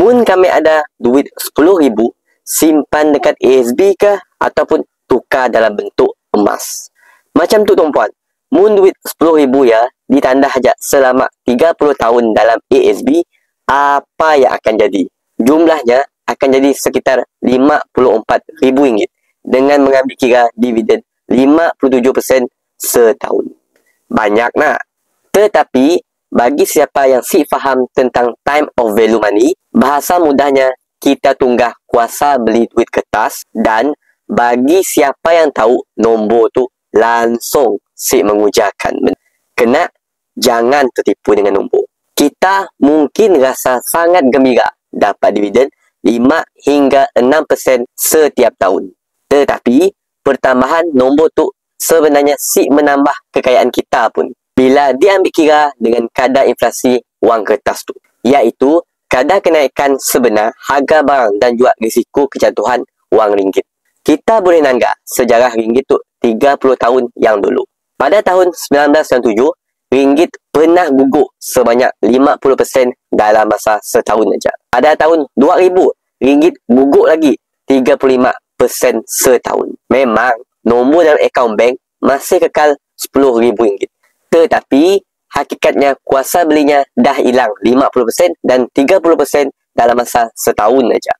Mun kami ada duit 10,000, simpan dekat ASB ke ataupun tukar dalam bentuk emas. Macam tu tuan-puan. Mun duit 10,000 ya, ditanda saja selama 30 tahun dalam ASB, apa yang akan jadi? Jumlahnya akan jadi sekitar RM54,000 dengan mengambil kira dividen 57% setahun. Banyak nak. Tetapi bagi siapa yang faham tentang time of value money, bahasa mudahnya kita tunggah kuasa beli duit kertas, dan bagi siapa yang tahu nombor tu langsung mengujarkan. Kena jangan tertipu dengan nombor. Kita mungkin rasa sangat gembira dapat dividen 5 hingga 6% setiap tahun. Tetapi pertambahan nombor tu sebenarnya menambah kekayaan kita pun bila diambil kira dengan kadar inflasi wang kertas tu, iaitu kadar kenaikan sebenar harga barang dan juga risiko kejatuhan wang ringgit. Kita boleh nanggak sejarah ringgit tu 30 tahun yang dulu. Pada tahun 1997, ringgit pernah gugur sebanyak 50% dalam masa setahun saja. Pada tahun 2000, ringgit gugur lagi 35% setahun. Memang nombor dalam akaun bank masih kekal RM10,000. Tetapi hakikatnya kuasa belinya dah hilang 50% dan 30% dalam masa setahun saja.